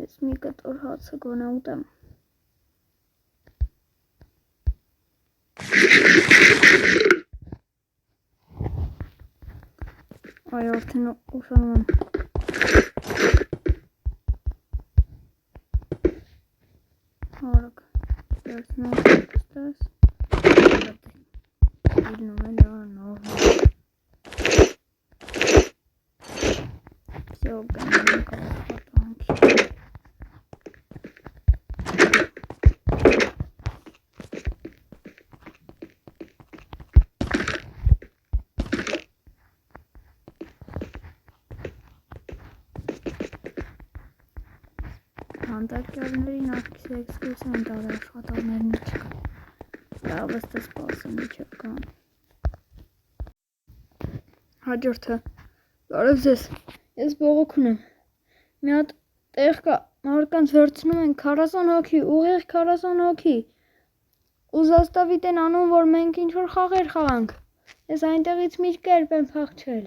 Ես մի կտոր հացը գոնե ուտեմ։ Այ արդեն ուշանում եմ։ Արագ վերցնում եմ ստես։ Իլնում է նոր։ Всё, գնում կապատանքի։ Հանդարտյալներին արկիս էքսկուրսիա են տալի աշխատողներն չկա։ Լավ էստե սպասում իջև կան։ Հաջորդը։ Բարև ձեզ։ Ես բողոք ունեմ։ Մի հատ տեղ կա, մարդկանց վերցնում են 40 հոգի, ուղիղ 40 հոգի։ Ու զաստավիտ են անում, որ մենք ինչ-որ խաղեր խաղանք։ Ես այնտեղից մի կերպ եմ փախչել։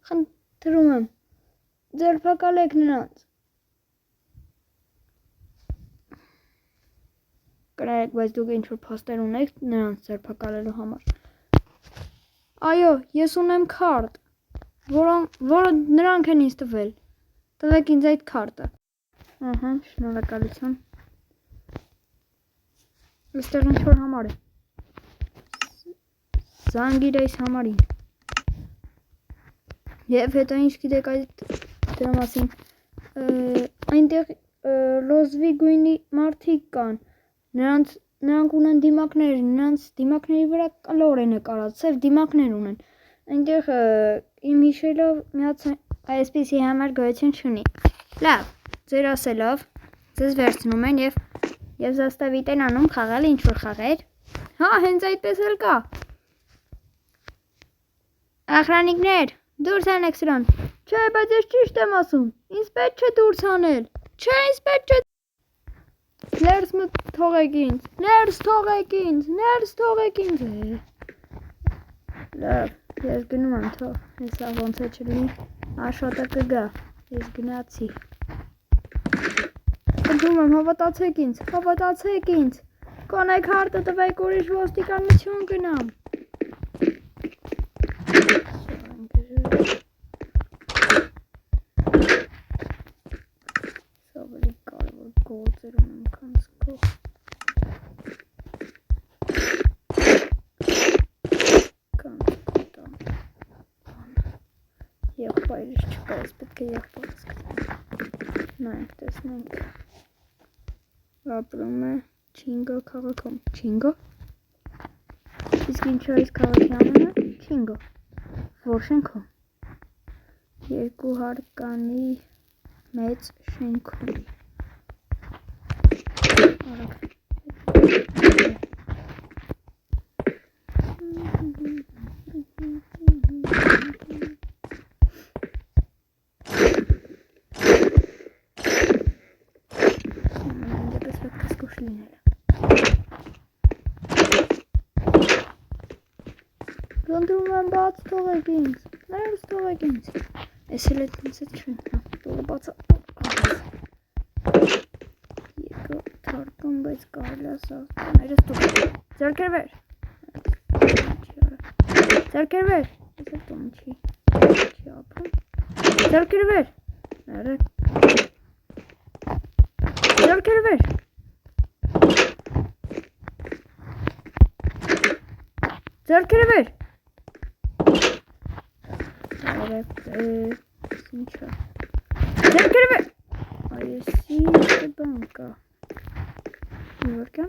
Խնդրում եմ, ձերբակալեք նրանց։ Կներեք, բայց դուք ինչ-որ փաստեր ունեք նրանց ձերբակալելու համար։ Այո, ես ունեմ քարտ, որը նրանք են ինձ տվել։ Տվեք ինձ այդ քարտը։ Ահա, շնորհակալություն։ Այստեղ ինչ-որ համար է։ Զանգիր այս համարին։ Եվ հետո ինչ գիտեք դրա մասին։ Այնտեղ լոզվի գույնի մարդիկ կան։ Նրանք ունեն դիմակներ, նրանց դիմակների վրա կլոր է նկարած, սև դիմակներ ունեն։ Այնտեղ իմ հիշելով մի հատ այսպիսի համար գոյություն չունի։ Լավ, ձեր ասելով, ձեզ վերցնում են եւ զաստավիտ են անում խաղալ ինչ-որ խաղեր։ Հա, հենց այդպես էլ կա։ Ախրանիկներ, դուրս հանեք սրան։ Չէ, բայց ես ճիշտ եմ ասում։ Ինձ պետք չէ դուրս հանել։ Չէ, ինձ պետք չէ։ Ներս թողեք ինձ, ներս թողեք ինձ, ներս թողեք ինձ։ Լավ, ես գնում եմ, թող, հեսա ոնց է չլինի, աշոտը կգա, ես գնացի։ Խնդրում եմ, հավատացեք ինձ, կոնեք հարտը տվեք, ուրիշ ոստիկանություն գնամ։ Սովելի կարևոր գործեր ունեմ կանցքով։ Եղբայրս չկա, ես պետք է եղբայրս գտնեմ։ Նայենք, տեսնենք։ Ապրում է Չինգո քաղաքում։ Չինգո։ Իսկ ինչ է այս քաղաքի անունը։ Չինգո։ Որ շենքում։ 2 հարկանի մեծ շենքում։ Արագ։ Խնդրում եմ, բաց թողեք ինձ, ներս թողեք ինձ։ Ես էլ էդ ինձ է չեմ, տողը բացա։ Եկա թարկում, բայց կարելի է սաղտաներս թողեք։ Ձեռքեր վեր։ Ձեռքեր վեր։ Ես էլ տոն չի ապրում։ Ձեռքեր վեր։ Ներեք։ Ձեռքեր վեր։ Ձեռքեր վեր։ Ինչա։ Ձեռքեր վեր։ Այսի բան կա։ Մի վարկյա։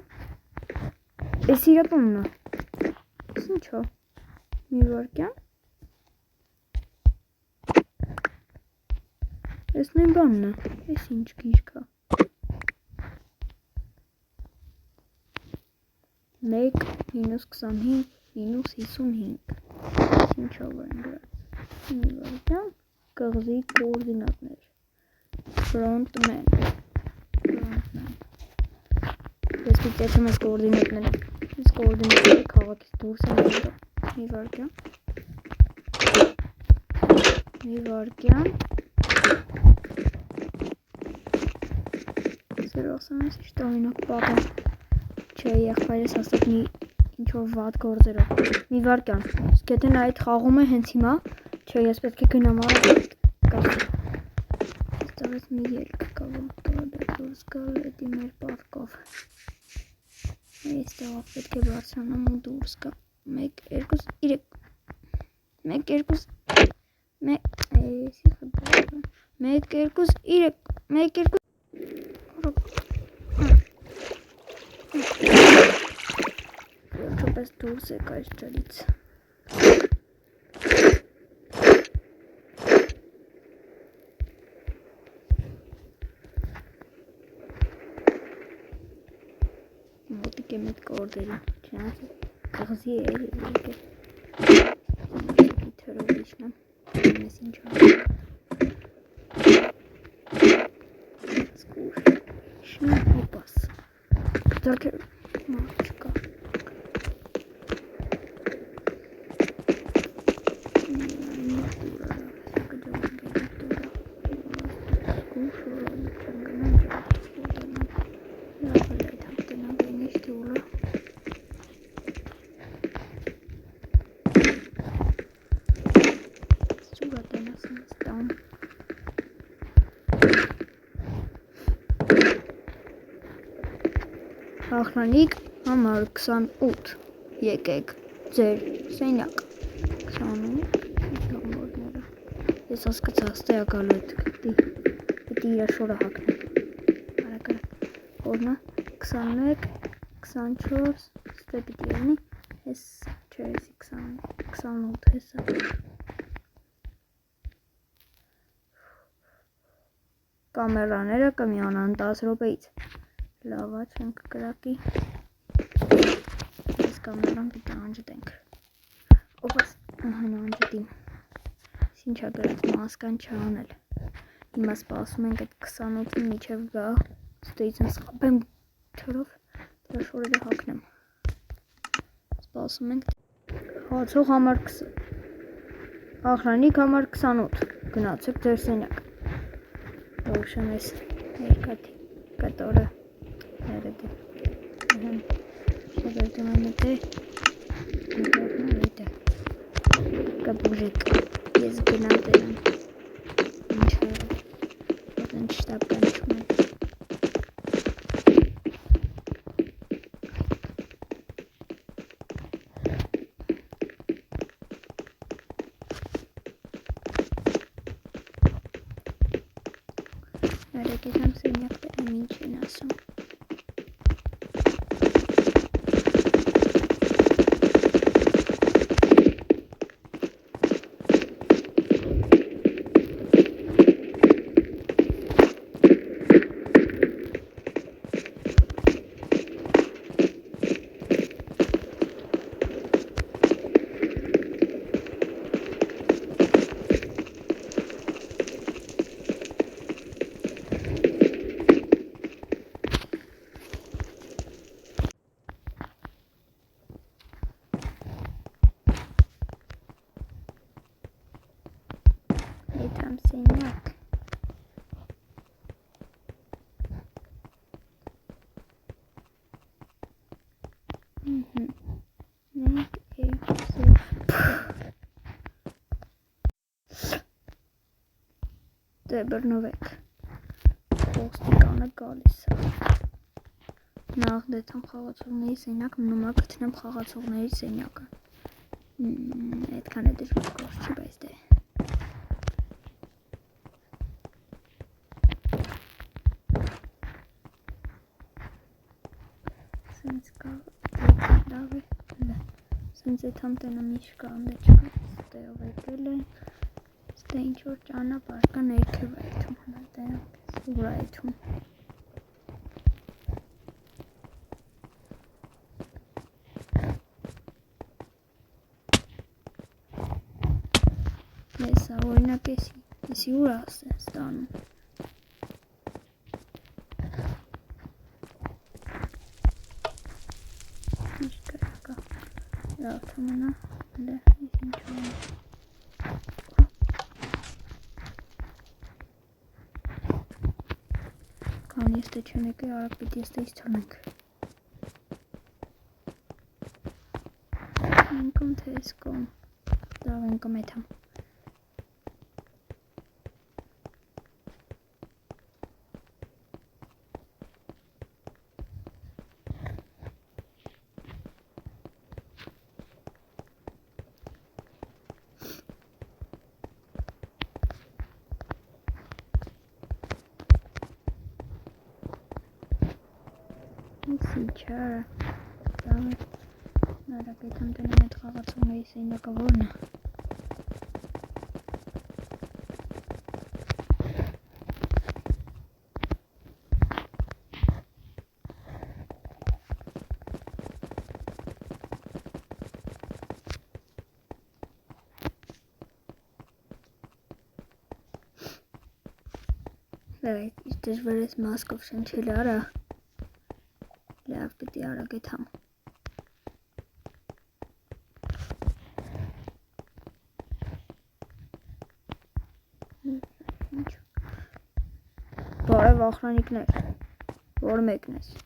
Էս իրա տունն է։ Էս ինչա։ Մի վարկյա։ Էս նույն բանն է։ Էս ինչ գիրք է։ 1 -25 -55 ինչով են գրած։ Մի վարկյա, կղզի կոորդինատներ, ֆրոնտմեն, ես պիտեչում ես կոորդինատները քաղաքից դուրս են եղել, մի վարկյա, ասեմ ես իշտ օրինակ պապա չէ եղբայրս հաստատ մի ինչ-որ վատ գործերով մի վարկյան իսկ եթե նա այդ խաղում է հենց հիմա չէ ես պետք է գնամ արագ այստեղից մի ելք կա որ դուրս գալ էդի մեր պարկով այստեղով պետք է բարձրանամ ու դուրս գա 1 2 3 1 2 1 2 3 1 2 Չպես դուրս եք այս ջրից մոտիկ եմ էդ կորդերի չնայած կղզի է եկել թրով իջնեմ ես ինչ սկուր շնա հոպաս դարդեր մարդ չկա Ախրանիկ համար 28 եկեք ձեր սենյակ 28 ես հասկացա ստեյա գալու պետք է իր շորը հակնեմ արագ օրնա 21 24 ստե պիտի լինի ես չէ 28 հեսա կամերաները կմիանան 10 րոպեից լավա չենք կրակի ես կամերան պիտի անջտենք օպաս ահանա անջտիմ ինչա գրած մասկան չանել հիմա սպասում ենք այդ 28-ի միջև գա ստեյից ընսխապեմ թրով դրա շորերը հակնեմ սպասում ենք խաղացող համար 20 ախրանիկ համար 28 գնացեք ձեր սենյակ Ողջույն ես երկաթի կտորը ներդի շագերտում են դե նետը կապուժիկ ես գնամ դրան ինչը ոդն շտապ կանչում է Ներեկետ եմ սենյակ դրեմ ինչ են ասում Եթամ սենյակ Մենք երկուսը դե բռնովեք ոստիկանը գալիս է նախ դեթամ խաղացողների սենյակ մնում է գտնեմ խաղացողների սենյակը այդքան է դժվար գործ չի բայց դե Սենց կա լավ է Սենց էդ համտենը միշ կա անդե չկա ստեով եկել է ստե ինչ-որ ճանապարհ կա ներքև այդում հնատենը ուր այդում Եսա օրինակ եսի ուր ասը ստանում Ինչ կրակա լավ թմնա դե ես ինչ-որ Քանի ես դե չեն եկել, արագ պիտի ես դեից թողնենք։ Ինքն թե ես կոմ։ Դավ ինքն էթամ։ Սիչարը, նարակ էթամ տնեմ էտ խաղացողների սեյնակը որն է։ Դժվար ես մասկով շնչել արա, լավ պիտի արագ էթամ։ Բարև ախրանիկներ, որ մեկն ես։